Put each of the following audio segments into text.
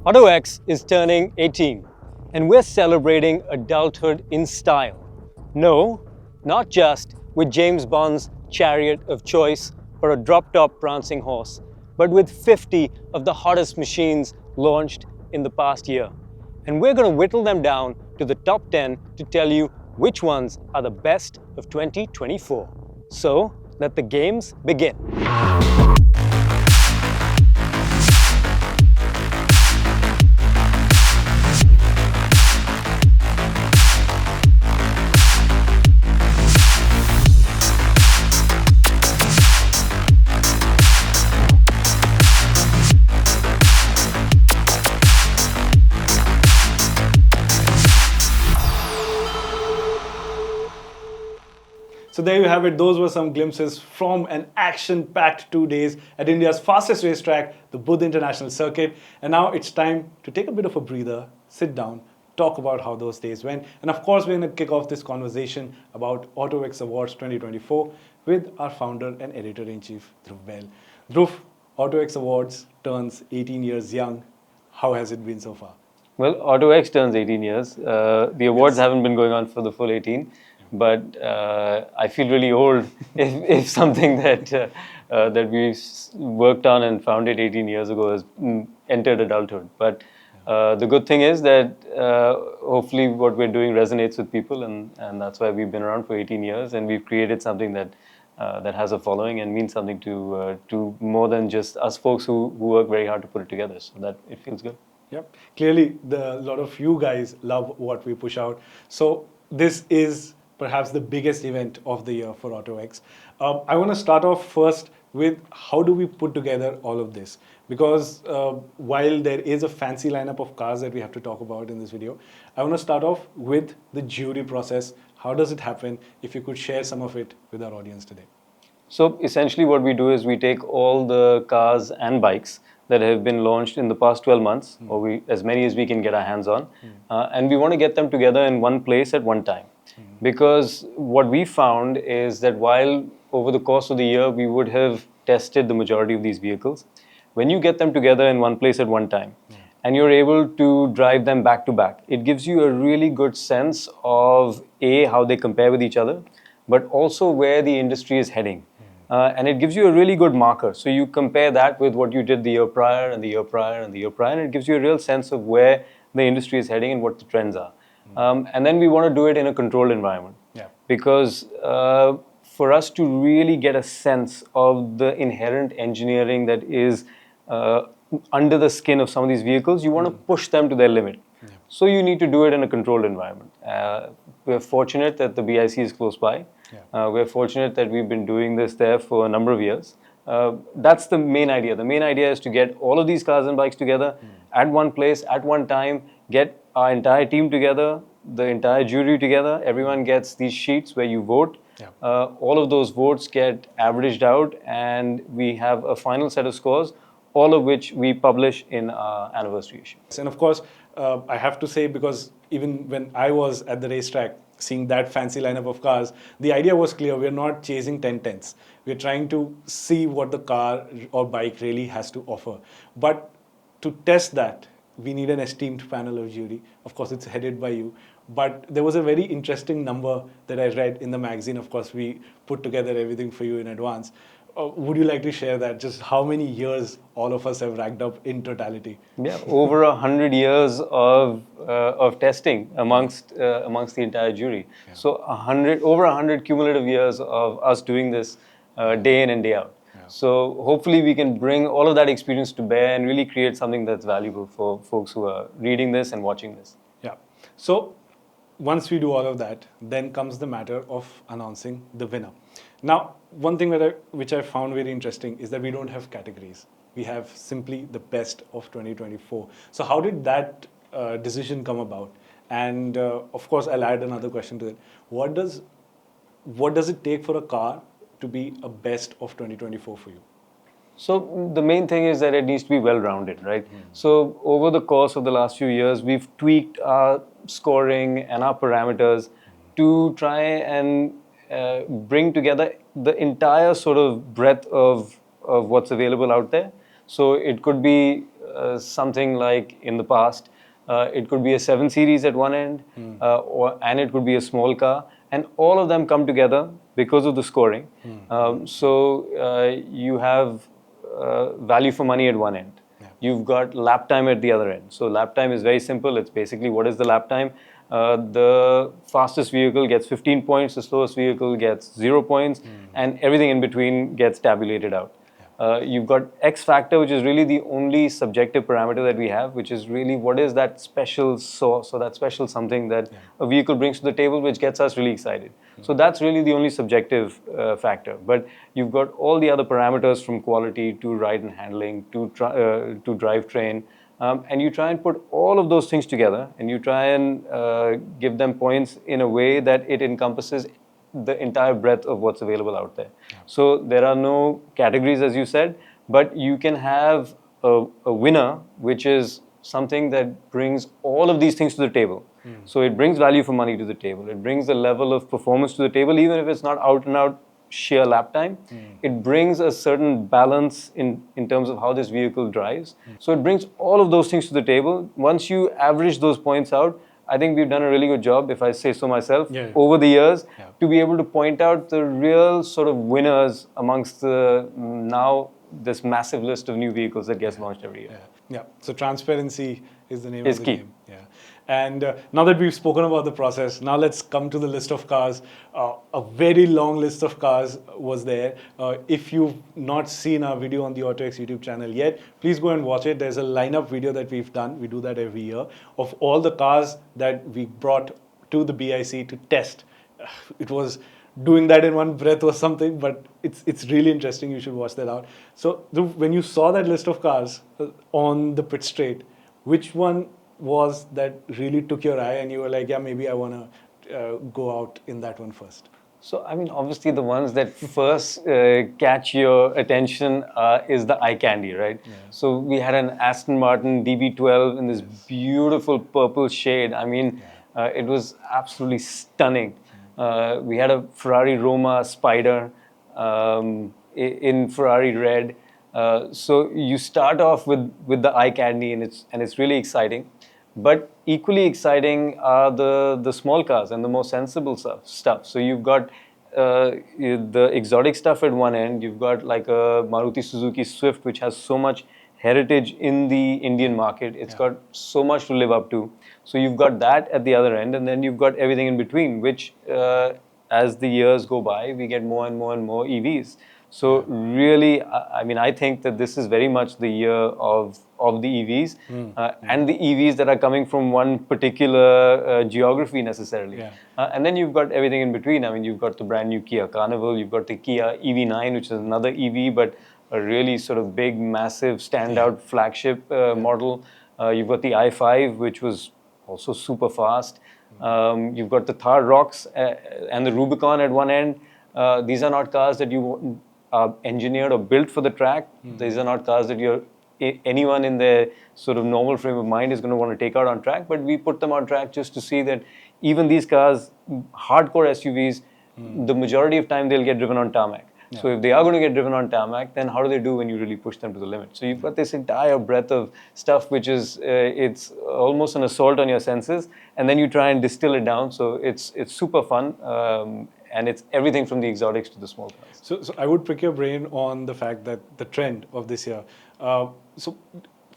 AutoX is turning 18 and we're celebrating adulthood in style. No, not just with James Bond's chariot of choice or a drop-top prancing horse, but with 50 of the hottest machines launched in the past year. And we're going to whittle them down to the top 10 to tell you which ones are the best of 2024. So, let the games begin. So there you have it. Those were some glimpses from an action-packed 2 days at India's fastest racetrack, the Buddh International Circuit. And now it's time to take a bit of a breather, sit down, talk about how those days went. And of course, we're going to kick off this conversation about autoX Awards 2024 with our founder and editor-in-chief, Dhruv Bell. Dhruv, autoX Awards turns 18 years young. How has it been so far? Well, AutoX turns 18 years. The awards haven't been going on for the full 18, but I feel really old if something that we worked on and founded 18 years ago has entered adulthood. But the good thing is that hopefully what we're doing resonates with people, and that's why we've been around for 18 years, and we've created something that has a following and means something to more than just us folks who work very hard to put it together. So that it feels good. Yep. Clearly, a lot of you guys love what we push out. So this is perhaps the biggest event of the year for AutoX. I want to start off first with how do we put together all of this? Because while there is a fancy lineup of cars that we have to talk about in this video, I want to start off with the jury process. How does it happen? If you could share some of it with our audience today. So essentially what we do is we take all the cars and bikes that have been launched in the past 12 months, or as many as we can get our hands on, and we want to get them together in one place at one time. Because what we found is that while over the course of the year we would have tested the majority of these vehicles, when you get them together in one place at one time, and you're able to drive them back to back, it gives you a really good sense of how they compare with each other, but also where the industry is heading. And it gives you a really good marker. So you compare that with what you did the year prior and the year prior and the year prior, and it gives you a real sense of where the industry is heading and what the trends are. And then we want to do it in a controlled environment. Because for us to really get a sense of the inherent engineering that is under the skin of some of these vehicles, you want to push them to their limit. So you need to do it in a controlled environment. We're fortunate that the BIC is close by. We're fortunate that we've been doing this there for a number of years. That's the main idea. The main idea is to get all of these cars and bikes together at one place, at one time, get our entire team together, the entire jury together. Everyone gets these sheets where you vote. All of those votes get averaged out, and we have a final set of scores, all of which we publish in our anniversary issue. And of course, I have to say, because even when I was at the racetrack, seeing that fancy lineup of cars, the idea was clear. We're not chasing 10/10s. We're trying to see what the car or bike really has to offer. But to test that, we need an esteemed panel of jury. Of course, it's headed by you. But there was a very interesting number that I read in the magazine. Of course, we put together everything for you in advance. Would you like to share that? Just how many years all of us have racked up in totality? Yeah, over 100 years of testing amongst the entire jury. So over 100 cumulative years of us doing this day in and day out. So hopefully we can bring all of that experience to bear and really create something that's valuable for folks who are reading this and watching this. Yeah. So once we do all of that, then comes the matter of announcing the winner. Now, one thing which I found very interesting is that we don't have categories. We have simply the best of 2024. So how did that decision come about? And of course, I'll add another question to it. What does it take for a car to be a best of 2024 for you? So the main thing is that it needs to be well-rounded, right? So over the course of the last few years, we've tweaked our scoring and our parameters to try and bring together the entire sort of breadth of what's available out there. So it could be something like in the past, it could be a 7 Series at one end, and it could be a small car, and all of them come together because of the scoring. You have value for money at one end. You've got lap time at the other end. So lap time is very simple. It's basically what is the lap time? The fastest vehicle gets 15 points, the slowest vehicle gets 0 points, and everything in between gets tabulated out. You've got X factor, which is really the only subjective parameter that we have, which is really what is that special sauce or that special something that a vehicle brings to the table, which gets us really excited. So that's really the only subjective factor. But you've got all the other parameters from quality to ride and handling to drivetrain. And you try and put all of those things together and you try and give them points in a way that it encompasses the entire breadth of what's available out there. So there are no categories, as you said, but you can have a winner, which is something that brings all of these things to the table. So it brings value for money to the table. It brings the level of performance to the table, even if it's not out and out sheer lap time. It brings a certain balance in terms of how this vehicle drives. So it brings all of those things to the table. Once you average those points out, I think we've done a really good job, if I say so myself, over the years, to be able to point out the real sort of winners amongst the now this massive list of new vehicles that gets launched every year. So transparency is the name Is of the key. game. And now that we've spoken about the process, now let's come to the list of cars. A very long list of cars was there. If you've not seen our video on the autoX YouTube channel yet, please go and watch it. There's a lineup video that we've done. We do that every year of all the cars that we brought to the BIC to test. It was doing that in one breath or something, but it's really interesting. You should watch that out. So when you saw that list of cars on the pit straight, which one was that really took your eye and you were like, yeah, maybe I want to go out in that one first? So, I mean, obviously the ones that first catch your attention is the eye candy, right? So we had an Aston Martin DB12 in this beautiful purple shade. I mean, it was absolutely stunning. We had a Ferrari Roma Spider in Ferrari red. So you start off with the eye candy and it's really exciting. But equally exciting are the small cars and the more sensible stuff. So you've got the exotic stuff at one end. You've got like a Maruti Suzuki Swift, which has so much heritage in the Indian market. It's got so much to live up to. So you've got that at the other end, and then you've got everything in between, which as the years go by, we get more and more and more EVs. So really, I mean, I think that this is very much the year of the EVs and the EVs that are coming from one particular geography necessarily. And then you've got everything in between. I mean, you've got the brand new Kia Carnival, you've got the Kia EV9, which is another EV, but a really sort of big, massive, standout flagship model. You've got the i5, which was also super fast. You've got the Thar Rocks and the Rubicon at one end. These are not cars that you are engineered or built for the track. These are not cars that anyone in their sort of normal frame of mind is going to want to take out on track. But we put them on track just to see that even these cars, hardcore SUVs, the majority of time they'll get driven on tarmac. So if they are going to get driven on tarmac, then how do they do when you really push them to the limit? So you've got this entire breadth of stuff, which is it's almost an assault on your senses, and then you try and distill it down. So it's super fun, and it's everything from the exotics to the small cars. So I would pick your brain on the fact that the trend of this year. So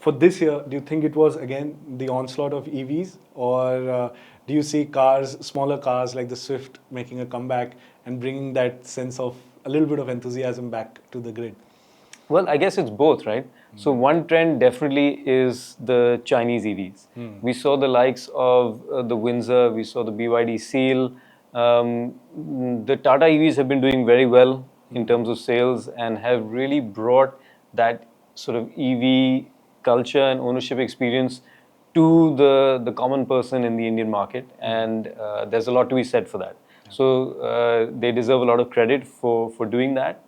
for this year, do you think it was again the onslaught of EVs, or do you see cars, smaller cars like the Swift, making a comeback and bringing that sense of a little bit of enthusiasm back to the grid? Well, I guess it's both, right? So one trend definitely is the Chinese EVs. We saw the likes of the Windsor, we saw the BYD Seal. The Tata EVs have been doing very well in terms of sales and have really brought that sort of EV culture and ownership experience to the common person in the Indian market. And there's a lot to be said for that. So they deserve a lot of credit for doing that.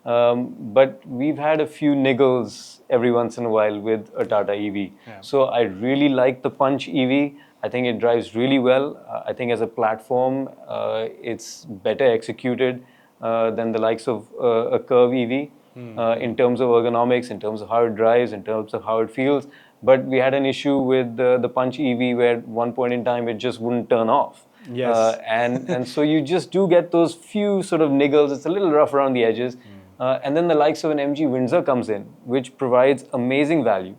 But we've had a few niggles every once in a while with a Tata EV. So I really like the Punch EV. I think it drives really well. I think as a platform, it's better executed than the likes of a Curve EV. in terms of ergonomics, in terms of how it drives, in terms of how it feels. But we had an issue with the Punch EV where at one point in time it just wouldn't turn off. Yes. And so you just do get those few sort of niggles. It's a little rough around the edges. And then the likes of an MG Windsor comes in, which provides amazing value.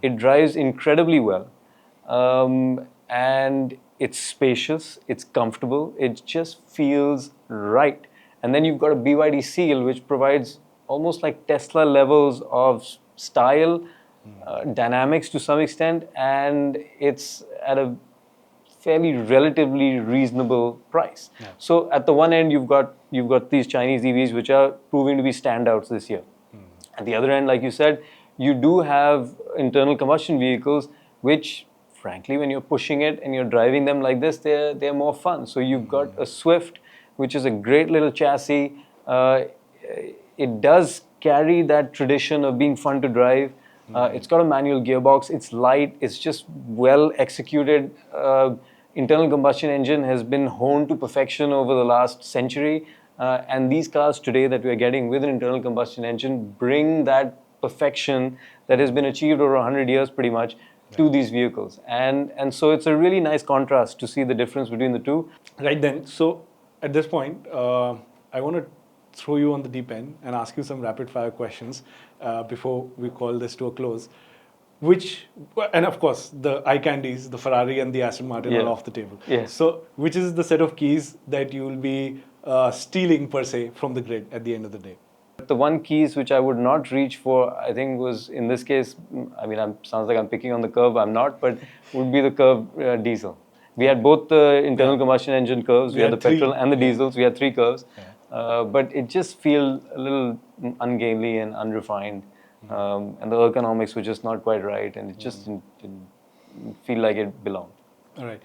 It drives incredibly well. And it's spacious, it's comfortable, it just feels right. And then you've got a BYD Seal, which provides almost like Tesla levels of style, dynamics to some extent, and it's at a fairly relatively reasonable price. So at the one end, you've got these Chinese EVs which are proving to be standouts this year. At the other end, like you said, you do have internal combustion vehicles which, frankly, when you're pushing it and you're driving them like this, they're more fun. So you've got a Swift, which is a great little chassis. It does carry that tradition of being fun to drive. It's got a manual gearbox. It's light. It's just well executed. Internal combustion engine has been honed to perfection over the last century. And these cars today that we're getting with an internal combustion engine bring that perfection that has been achieved over 100 years pretty much to these vehicles. And so it's a really nice contrast to see the difference between the two. Right then, so at this point, I want to throw you on the deep end and ask you some rapid fire questions before we call this to a close. And of course, the eye candies, the Ferrari and the Aston Martin are off the table. Yes. So which is the set of keys that you will be stealing per se from the grid at the end of the day? The one keys which I would not reach for, I think, was in this case, I mean, sounds like I'm picking on the curve, I'm not, but would be the curve diesel. We had both the internal combustion engine curves, we had the petrol and the diesels, we had three curves, but it just feels a little ungainly and unrefined, and the ergonomics were just not quite right, and it just didn't feel like it belonged. All right.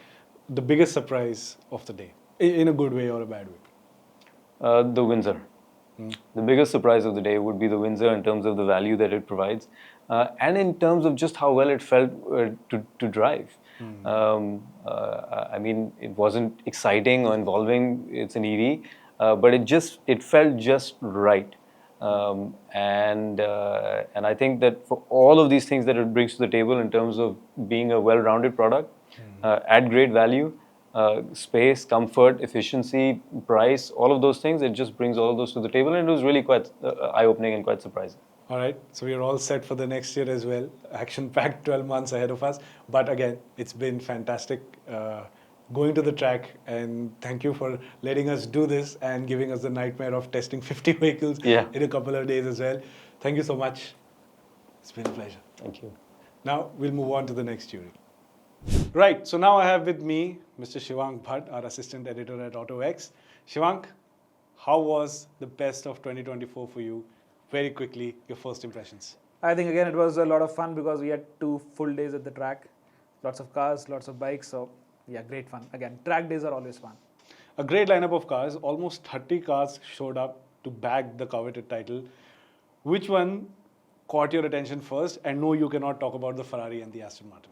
The biggest surprise of the day, in a good way or a bad way? The Windsor. The biggest surprise of the day would be the Windsor in terms of the value that it provides, and in terms of just how well it felt to drive. I mean, it wasn't exciting or involving. It's an EV, but it felt just right. And I think that for all of these things that it brings to the table in terms of being a well-rounded product, at great value. Space, comfort, efficiency, price, all of those things, it just brings all of those to the table, and it was really quite eye-opening and quite surprising. All right, so we are all set for the next year as well. Action-packed 12 months ahead of us. But again, it's been fantastic going to the track, and thank you for letting us do this and giving us the nightmare of testing 50 vehicles in a couple of days as well. Thank you so much. It's been a pleasure. Thank you. Now, we'll move on to the next jury. Right, so now I have with me Mr. Shivank Bhatt, our assistant editor at AutoX. Shivank, how was the best of 2024 for you? Very quickly, your first impressions. I think again it was a lot of fun because we had 2 full days at the track. Lots of cars, lots of bikes, so yeah, great fun. Again, track days are always fun. A great lineup of cars, almost 30 cars showed up to bag the coveted title. Which one caught your attention first? And no, you cannot talk about the Ferrari and the Aston Martin.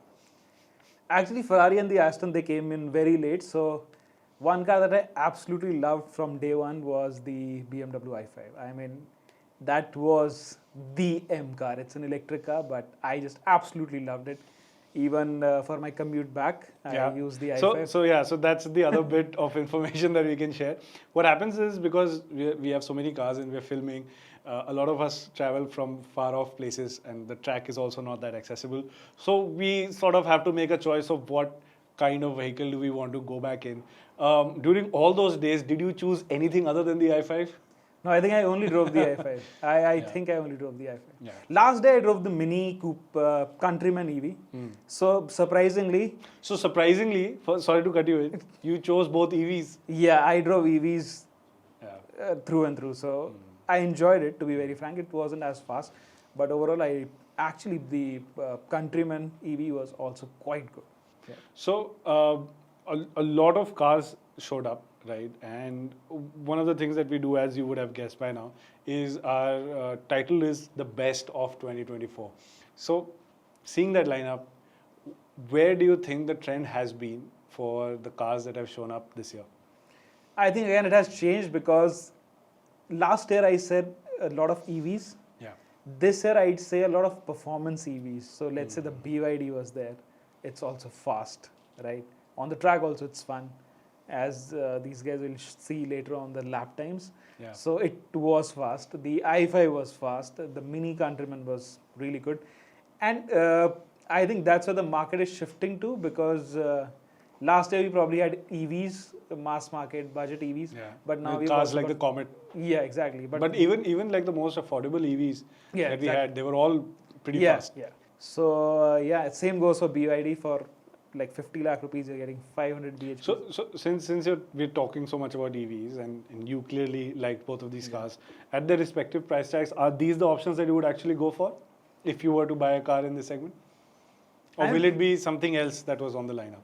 Actually, Ferrari and the Aston, they came in very late. So one car that I absolutely loved from day one was the BMW i5. I mean, that was the M car. It's an electric car, but I just absolutely loved it. Even for my commute back, I use the i5. So that's the other bit of information that we can share. What happens is, because we have so many cars and we're filming, a lot of us travel from far off places and the track is also not that accessible. So we sort of have to make a choice of what kind of vehicle do we want to go back in. During all those days, did you choose anything other than the i5? No, I think I only drove the i5. I think I only drove the i5. Yeah. Last day I drove the Mini Coupe Countryman EV. So surprisingly, sorry to cut you in, you chose both EVs. Yeah, I drove EVs through and through. So I enjoyed it, to be very frank. It wasn't as fast. But overall, the Countryman EV was also quite good. Yeah. So a lot of cars showed up. Right, and one of the things that we do, as you would have guessed by now, is our title is the best of 2024. So, seeing that lineup, where do you think the trend has been for the cars that have shown up this year? I think again it has changed because last year I said a lot of EVs. Yeah. This year, I'd say a lot of performance EVs. So let's say the BYD was there. It's also fast, right? On the track also, it's fun, as these guys will see later on the lap times. Yeah. So it was fast. The i5 was fast. The Mini Countryman was really good. And I think that's where the market is shifting to, because last year we probably had EVs, mass market, budget EVs. Yeah. But now With we've cars also like got, the Comet. yeah, exactly. But even like the most affordable EVs Yeah, that we exactly. had, they were all pretty yeah, fast. Yeah. So yeah, same goes for BYD. For like 50 lakh rupees, you're getting 500 bhp. So since we're talking so much about EVs, and you clearly like both of these cars, at their respective price tags, are these the options that you would actually go for if you were to buy a car in this segment? Or will it be something else that was on the lineup?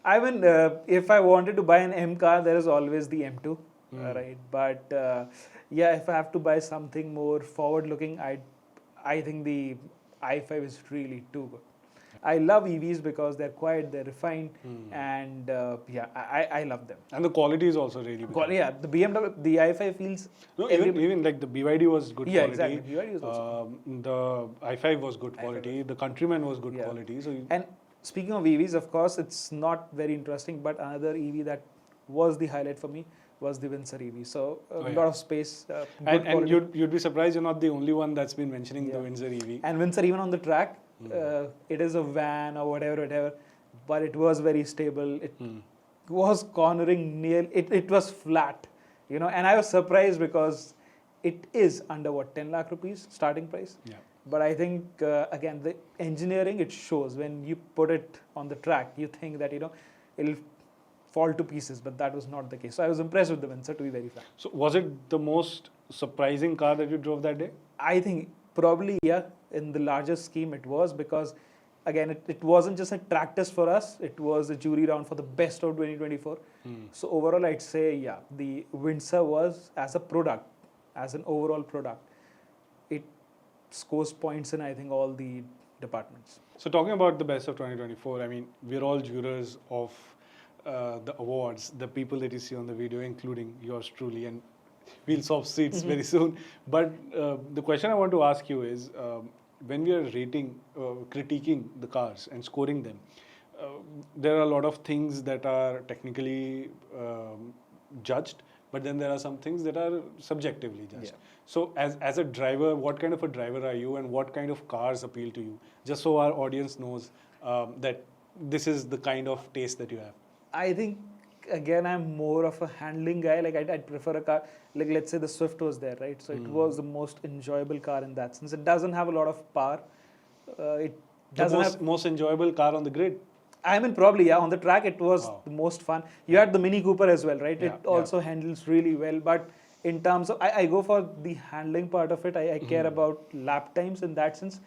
I mean, if I wanted to buy an M car, there is always the M2, right? But yeah, if I have to buy something more forward-looking, I think the i5 is really too good. I love EVs because they're quiet, they're refined, and yeah, I love them. And the quality is also really good. Yeah, the BMW, the i5 feels. No, even like the BYD was good Yeah, quality. exactly. BYD was also The i5 was good quality. The Countryman was good Yeah. quality. So And speaking of EVs, of course, it's not very interesting, but another EV that was the highlight for me was the Windsor EV. So a lot of space, good and quality. you'd be surprised you're not the only one that's been mentioning the Windsor EV. And Windsor, even on the track, it is a van or whatever, but it was very stable. It was cornering near, it was flat, and I was surprised because it is under 10 lakh rupees starting price. Yeah. But I think, again, the engineering, it shows when you put it on the track, you think that, it'll fall to pieces, but that was not the case. So I was impressed with the Windsor, to be very frank. So was it the most surprising car that you drove that day? I think probably, yeah, in the larger scheme it was, because again, it wasn't just a track test for us, it was a jury round for the best of 2024. So overall, I'd say, yeah, the Windsor was, as a product, as an overall product, it scores points in, I think, all the departments. So talking about the best of 2024, I mean, we're all jurors of the awards, the people that you see on the video, including yours truly, and we'll swap seats very soon. But the question I want to ask you is, when we are rating, critiquing the cars and scoring them, there are a lot of things that are technically judged, but then there are some things that are subjectively judged. Yeah. So as a driver, what kind of a driver are you, and what kind of cars appeal to you? Just so our audience knows that this is the kind of taste that you have. I think, again, I'm more of a handling guy. Like, I'd prefer a car, like, let's say the Swift was there, right? So it was the most enjoyable car in that sense. It doesn't have a lot of power. It doesn't have most enjoyable car on the grid. I mean, probably, yeah. On the track, it was the most fun. You had the Mini Cooper as well, right? Yeah, It also handles really well. But in terms of, I go for the handling part of it. I care about lap times in that sense.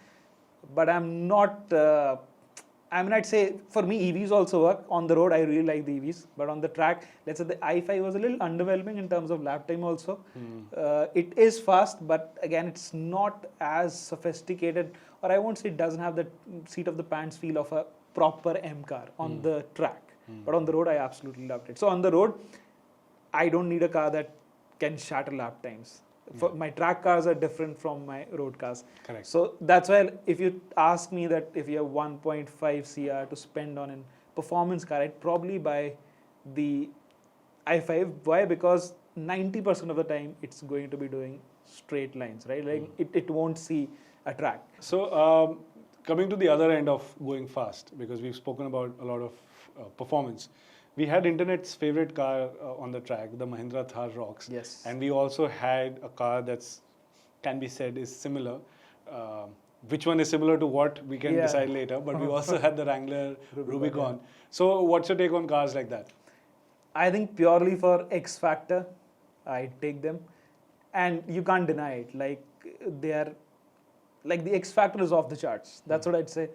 But I'm not, I mean, I'd say for me, EVs also work. On the road, I really like the EVs. But on the track, let's say the i5 was a little underwhelming in terms of lap time also. It is fast, but again, it's not as sophisticated, or I won't say it doesn't have the seat of the pants feel of a proper M car on the track. But on the road, I absolutely loved it. So on the road, I don't need a car that can shatter lap times. For my track cars are different from my road cars. Correct. So that's why if you ask me that if you have 1.5 CR to spend on a performance car, I'd probably buy the i5. Why? Because 90% of the time it's going to be doing straight lines, right? Like it won't see a track. So coming to the other end of going fast, because we've spoken about a lot of performance. We had internet's favorite car on the track, the Mahindra Thar Rocks. Yes. And we also had a car that's, can be said, is similar. Which one is similar to what, we can decide later. But we also had the Wrangler Rubicon. Yeah. So what's your take on cars like that? I think purely for X factor, I take them. And you can't deny it. Like, they are, like, the X factor is off the charts. That's what I'd say.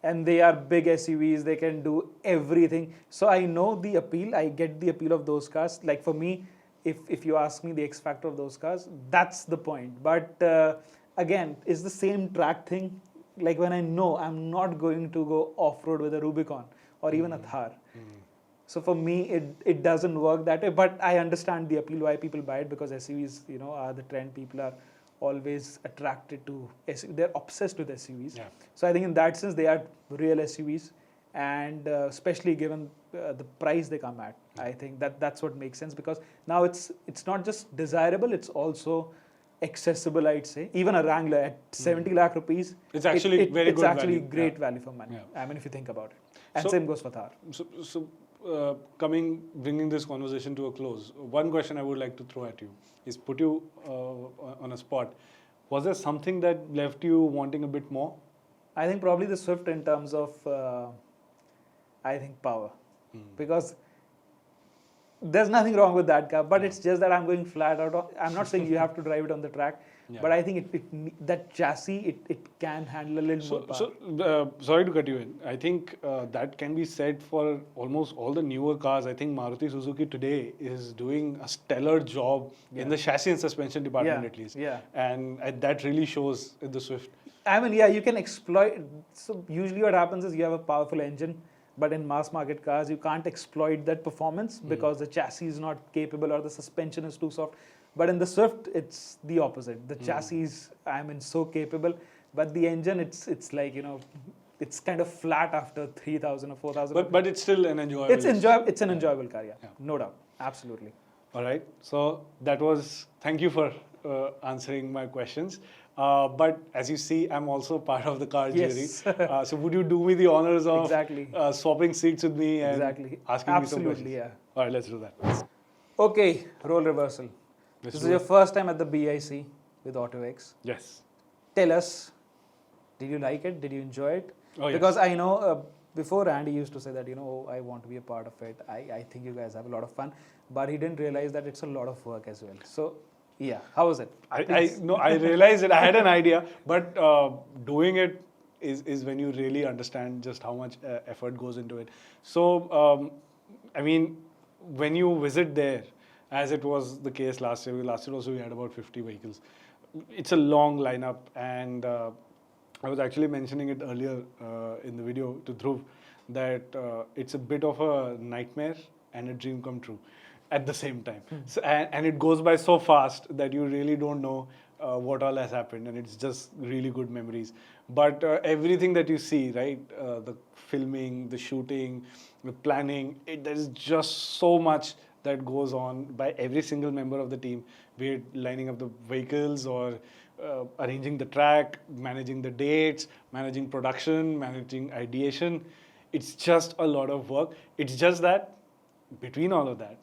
And they are big SUVs, they can do everything. So I know the appeal, I get the appeal of those cars. Like, for me, if you ask me the X factor of those cars, that's the point. But again, it's the same track thing. Like, when I know I'm not going to go off-road with a Rubicon or even a Thar. So for me, it doesn't work that way. But I understand the appeal why people buy it, because SUVs, are the trend. People are always attracted to SUVs. They're obsessed with SUVs. Yeah. So I think in that sense, they are real SUVs, and especially given the price they come at, I think that's what makes sense, because now it's not just desirable, it's also accessible. I'd say even a Wrangler at 70 lakh rupees, It's actually very it's good actually value. great Yeah. value for money. Yeah. I mean, if you think about it, and So- same goes for Thar. So, bringing this conversation to a close, one question I would like to throw at you is put you on a spot. Was there something that left you wanting a bit more? I think probably the Swift in terms of, I think, power. Because there's nothing wrong with that car, but it's just that I'm going flat out. I'm not saying you have to drive it on the track, but I think that chassis, it can handle a little more power. Sorry to cut you in. I think that can be said for almost all the newer cars. I think Maruti Suzuki today is doing a stellar job in the chassis and suspension department, Yeah, at least. yeah. And that really shows in the Swift. I mean, yeah, you can exploit. So usually what happens is you have a powerful engine, but in mass market cars, you can't exploit that performance because the chassis is not capable or the suspension is too soft. But in the Swift, it's the opposite. The chassis, so capable, but the engine, it's like, it's kind of flat after 3,000 or 4,000. But it's still an enjoyable. It's an enjoyable car, yeah. No doubt, absolutely. All right. So thank you for answering my questions. But as you see, I'm also part of the car Yes. jury. So would you do me the honors of Exactly. swapping seats with me and Exactly. asking me some Absolutely, questions? yeah. All right, let's do that. Okay, role reversal. Let's This do is your it. first time at the BIC with autoX. Yes. Tell us, did you like it? Did you enjoy it? Oh, yes. Because I know before Andy used to say that, I want to be a part of it. I think you guys have a lot of fun. But he didn't realize that it's a lot of work as well. So, yeah, how was it? I realized it. I had an idea, but doing it is when you really understand just how much effort goes into it. So, when you visit there, as it was the case last year also we had about 50 vehicles. It's a long lineup, and I was actually mentioning it earlier in the video to Dhruv that it's a bit of a nightmare and a dream come true at the same time. So, and it goes by so fast that you really don't know what all has happened, and it's just really good memories. But everything that you see, right, the filming, the shooting, the planning, there is just so much that goes on by every single member of the team, be it lining up the vehicles or arranging the track, managing the dates, managing production, managing ideation. It's just a lot of work. It's just that between all of that,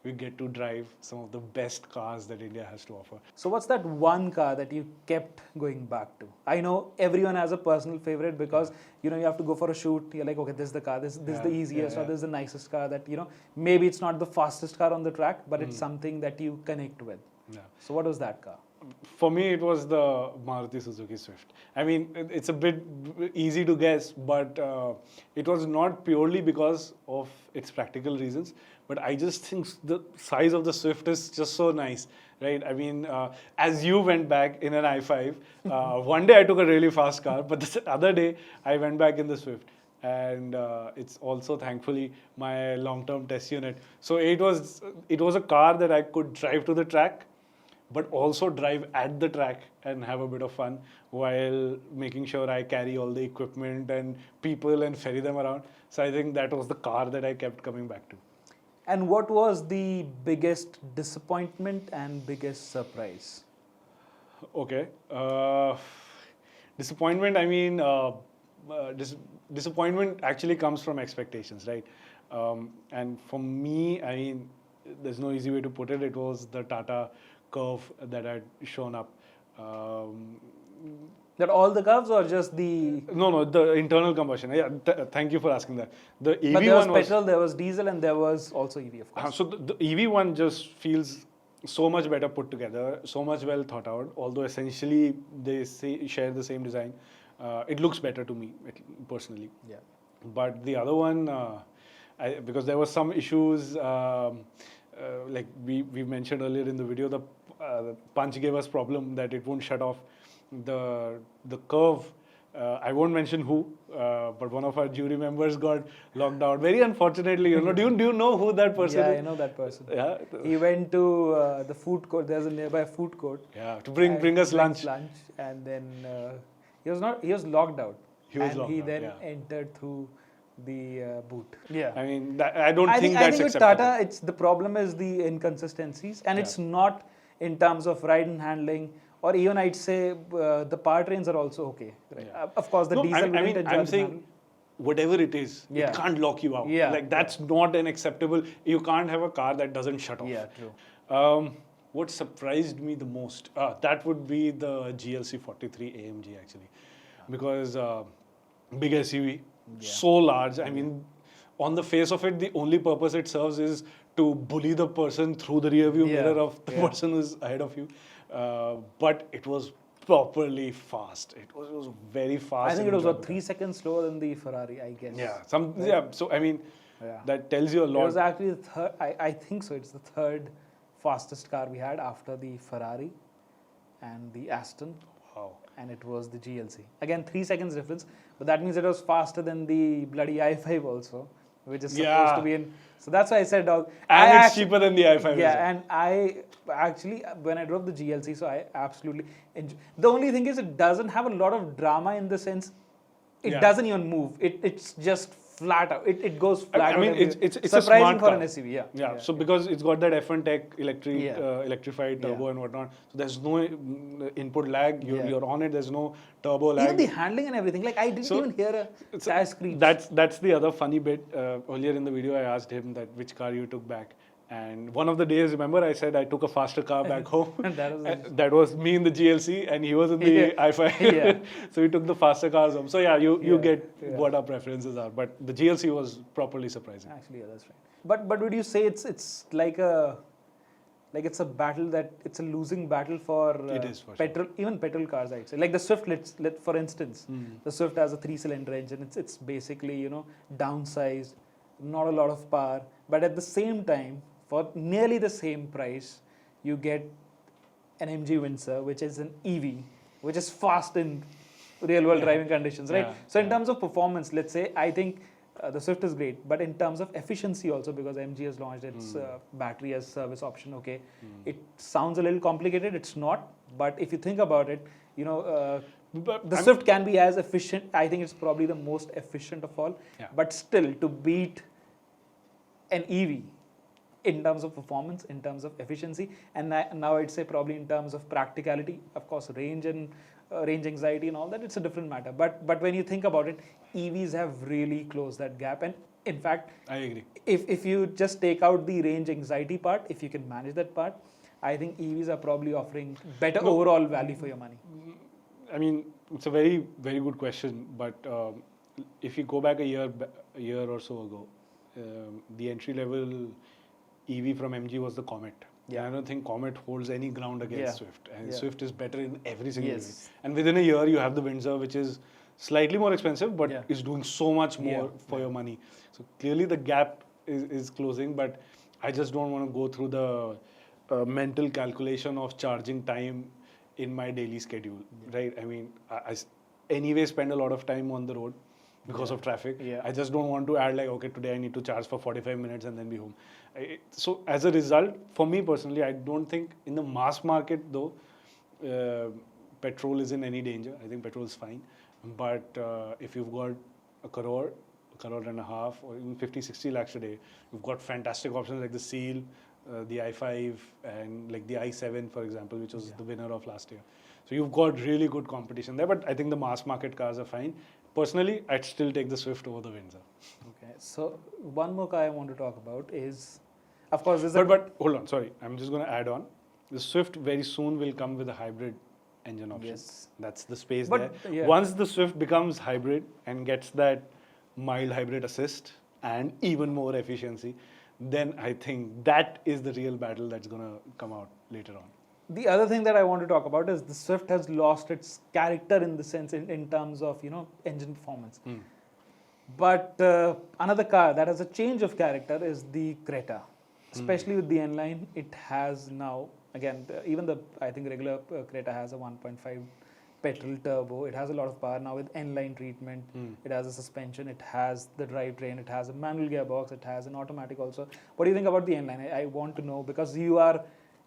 we get to drive some of the best cars that India has to offer. So what's that one car that you kept going back to? I know everyone has a personal favorite because, you have to go for a shoot. You're like, okay, this is the car. This is the easiest or this is the nicest car that, maybe it's not the fastest car on the track, but it's something that you connect with. Yeah. So what was that car? For me, it was the Maruti Suzuki Swift. I mean, it's a bit easy to guess, but it was not purely because of its practical reasons, but I just think the size of the Swift is just so nice, right? I mean, as you went back in an i5, one day I took a really fast car, but the other day I went back in the Swift. And it's also thankfully my long-term test unit. So it was a car that I could drive to the track, but also drive at the track and have a bit of fun while making sure I carry all the equipment and people and ferry them around. So I think that was the car that I kept coming back to. And what was the biggest disappointment and biggest surprise? Okay. Disappointment, disappointment actually comes from expectations, right? And for me, there's no easy way to put it. It was the Tata curve that had shown up. That all the curves or just the... No, the internal combustion. Yeah, thank you for asking that. The EV But there was one was petrol, there was diesel, and there was also EV, of course. So the EV one just feels so much better put together, so much well thought out. Although essentially they share the same design, it looks better to me personally. Yeah. But the other one, because there were some issues, like we mentioned earlier in the video, the punch gave us problem that it won't shut off. The curve I won't mention who, but one of our jury members got locked out. Very unfortunately, do you know who that person Yeah, is? I know that person. Yeah. He went to the food court. There's a nearby food court. Yeah, to bring us lunch. And then he was locked out. He was and locked he out, then yeah. entered through the boot. Yeah. I mean, I don't think I that's think with acceptable. Tata, it's the problem is the inconsistencies, and it's not in terms of ride and handling, or even I'd say the powertrains are also okay. Right? Yeah. Of course, the No, diesel. I'm saying whatever it is, Yeah. it can't lock you out. Yeah. Like that's not an acceptable. You can't have a car that doesn't shut off. Yeah, true. What surprised me the most? That would be the GLC 43 AMG actually, because big SUV, so large. I mean, on the face of it, the only purpose it serves is to bully the person through the rear view mirror of the person who's ahead of you. But it was properly fast. It was very fast. I think and it was about enjoyable. 3 seconds slower than the Ferrari, I guess. Yeah. So I mean, Yeah. that tells you a It lot. was actually the third. I think so. It's the third fastest car we had after the Ferrari and the Aston, Wow. and it was the GLC. Again, 3 seconds difference, but that means it was faster than the bloody i5 also, which is supposed to be in. So that's why I said, dog. And it's cheaper than the i5. as Yeah, well. and I actually, when I drove the GLC, so I absolutely enjoy. The only thing is, it doesn't have a lot of drama in the sense, it doesn't even move. It's just flat out. It goes flat out. I mean, it's a surprising smart for car. an SUV. Yeah. So because it's got that F1 Tech Yeah. electrified turbo Yeah. and whatnot, so there's no input lag. You're on it. There's no turbo lag. Even the handling and everything. Like I didn't even hear a tire screech. That's the other funny bit. Earlier in the video, I asked him that which car you took back. And one of the days, remember, I said I took a faster car back home. And that was me in the GLC, and he was in the i5. Yeah. So we took the faster cars home. So yeah, you get what our preferences are. But the GLC was properly surprising. Actually, yeah, that's right. But would you say it's like it's a battle it's a losing battle for It is for petrol, even petrol cars, I'd say. Like the Swift, for instance, the Swift has a 3-cylinder engine. It's basically downsized, not a lot of power, but at the same time, for nearly the same price, you get an MG Windsor, which is an EV, which is fast in real world driving conditions, right? Yeah. So in terms of performance, let's say, I think the Swift is great, but in terms of efficiency also, because MG has launched its battery as service option, okay, it sounds a little complicated. It's not, but if you think about it, But the Swift can be as efficient. I think it's probably the most efficient of all. Yeah. But still, to beat an EV in terms of performance, in terms of efficiency, and now I'd say probably in terms of practicality, of course, range and range anxiety and all that, it's a different matter. But when you think about it, EVs have really closed that gap. And in fact, I agree. if you just take out the range anxiety part, if you can manage that part, I think EVs are probably offering better overall value for your money. I mean, it's a very, very good question. But if you go back a year or so ago, the entry level EV from MG was the Comet. Yeah. I don't think Comet holds any ground against Swift. And Swift is better in every single way. Yes. And within a year, you have the Windsor, which is slightly more expensive, but is doing so much more for your money. So clearly the gap is closing, but I just don't want to go through the mental calculation of charging time in my daily schedule, right? I mean, I anyway spend a lot of time on the road because of traffic. Yeah. I just don't want to add like, okay, today I need to charge for 45 minutes and then be home. So as a result, for me personally, I don't think in the mass market though, petrol is in any danger. I think petrol is fine. But if you've got a crore and a half, or even 50-60 lakhs a day, you've got fantastic options like the Seal, the i5, and like the i7, for example, which was the winner of last year. So you've got really good competition there, but I think the mass market cars are fine. Personally, I'd still take the Swift over the Windsor. Okay, so one more car I want to talk about is, of course, But hold on, sorry, I'm just going to add on. The Swift very soon will come with a hybrid engine option. Yes. That's the space But, there. yeah. Once the Swift becomes hybrid and gets that mild hybrid assist and even more efficiency, then I think that is the real battle that's going to come out later on. The other thing that I want to talk about is the Swift has lost its character in the sense in terms of engine performance. But another car that has a change of character is the Creta, especially with the N-Line. It has now again even the I think regular Creta has a 1.5 petrol turbo. It has a lot of power now with N-line treatment. It has a suspension. It has the drivetrain. It has a manual gearbox. It has an automatic also. What do you think about the N-line? I want to know, because you are,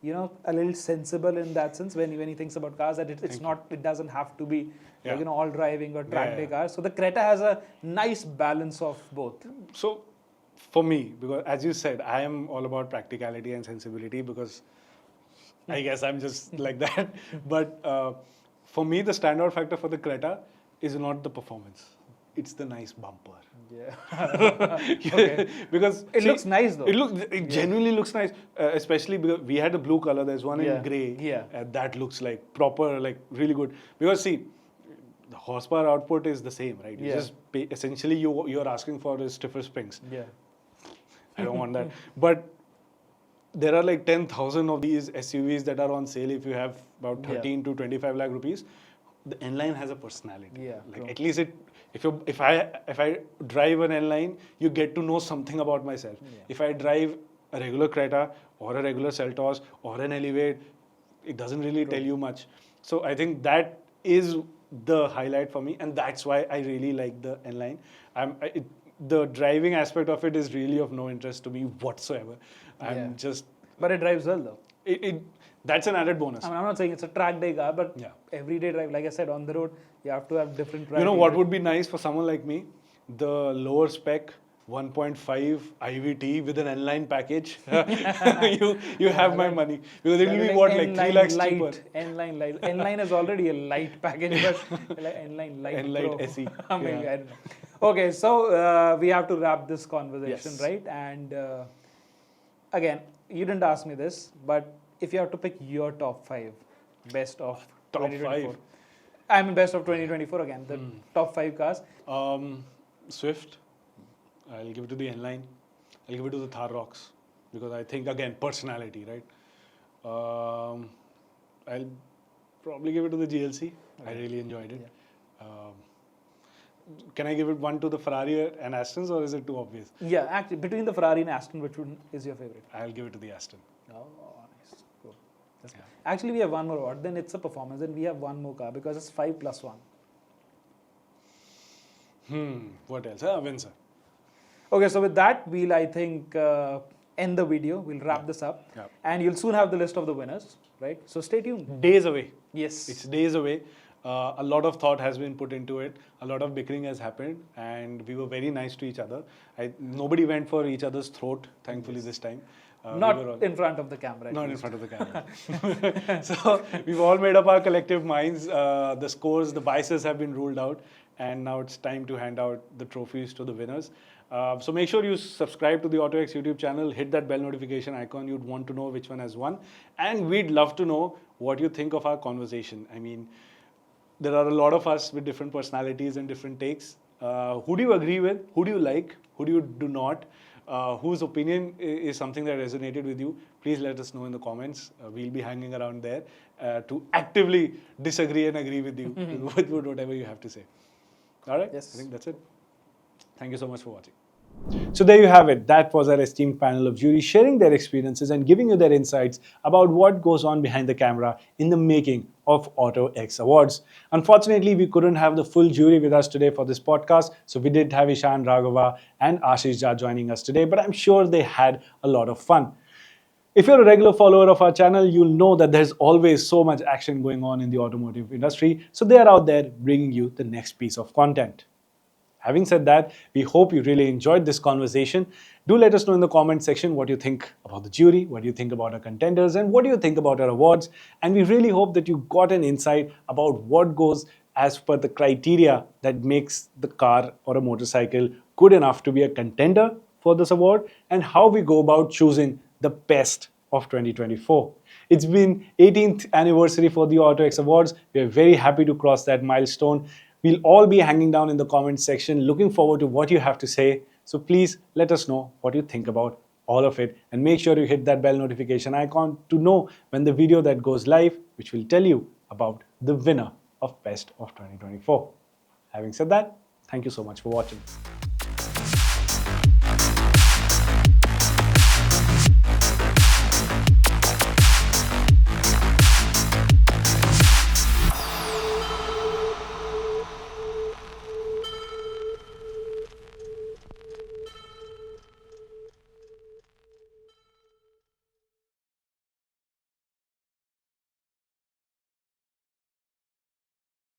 a little sensible in that sense when he thinks about cars, that it doesn't have to be like, all driving or track day cars. So the Creta has a nice balance of both. So for me, because as you said, I am all about practicality and sensibility, because I guess I'm just like that. But for me, the standout factor for the Creta is not the performance. It's the nice bumper. Yeah. Okay. Because it looks nice though. It genuinely looks nice, especially because we had a blue color. There's one in grey. Yeah. That looks like proper, like really good. Because see, the horsepower output is the same, right? You just pay, essentially you're asking for is stiffer springs. Yeah. I don't want that. But there are like 10,000 of these SUVs that are on sale if you have about 13 to 25 lakh rupees. The N-line has a personality. Yeah, like at least if I drive an N-line, you get to know something about myself. Yeah. If I drive a regular Creta or a regular Seltos or an Elevate, it doesn't really tell you much. So I think that is the highlight for me, and that's why I really like the N-line. The driving aspect of it is really of no interest to me whatsoever. But it drives well though. That's an added bonus. I mean, I'm not saying it's a track day car, but everyday drive, like I said, on the road, you have to have different driving. You know what would be nice for someone like me? The lower spec 1.5 IVT with an N-line package. you have my money. Because it will be what, like 3 lakhs cheaper? N-line light. N-line is already a light package, but like N-line light N-Line Pro. SE. I mean, I don't know. Okay, so we have to wrap this conversation, right? And again, you didn't ask me this, but if you have to pick your top 5 best of 2024. I mean, best of 2024 again, the top 5 cars. Swift. I'll give it to the N-Line. I'll give it to the Thar Rocks, because I think, again, personality, right? I'll probably give it to the GLC. I really enjoyed it. Yeah. Can I give it one to the Ferrari and Astons, or is it too obvious? Yeah, actually, between the Ferrari and Aston, which one is your favorite? I'll give it to the Aston. Oh, nice. Cool. Actually, we have one more award. Then it's a performance. Then we have one more car, because it's 5 plus 1. What else? Windsor. Okay, so with that, we'll, I think, end the video. We'll wrap this up. Yeah. And you'll soon have the list of the winners, right? So stay tuned. Days away. Yes. It's days away. A lot of thought has been put into it. A lot of bickering has happened, and we were very nice to each other. Nobody went for each other's throat, thankfully, this time. Not in front of the camera. Not in front of the camera. So we've all made up our collective minds. The scores, the biases have been ruled out, and now it's time to hand out the trophies to the winners. So make sure you subscribe to the autoX YouTube channel, hit that bell notification icon. You'd want to know which one has won. And we'd love to know what you think of our conversation. I mean, there are a lot of us with different personalities and different takes. Who do you agree with? Who do you like? Who do you do not? Whose opinion is something that resonated with you? Please let us know in the comments. We'll be hanging around there to actively disagree and agree with you with whatever you have to say. All right? Yes. I think that's it. Thank you so much for watching. So there you have it. That was our esteemed panel of jury sharing their experiences and giving you their insights about what goes on behind the camera in the making of autoX Awards. Unfortunately, we couldn't have the full jury with us today for this podcast, so we did have Ishan Raghava and Ashish Jha joining us today, but I'm sure they had a lot of fun. If you're a regular follower of our channel, you'll know that there's always so much action going on in the automotive industry, so they're out there bringing you the next piece of content. Having said that, we hope you really enjoyed this conversation. Do let us know in the comment section what you think about the jury, what you think about our contenders, and what do you think about our awards. And we really hope that you got an insight about what goes as per the criteria that makes the car or a motorcycle good enough to be a contender for this award, and how we go about choosing the best of 2024. It's been 18th anniversary for the autoX Awards. We are very happy to cross that milestone. We'll all be hanging down in the comments section, looking forward to what you have to say. So please let us know what you think about all of it, and make sure you hit that bell notification icon to know when the video that goes live, which will tell you about the winner of Best of 2024. Having said that, thank you so much for watching.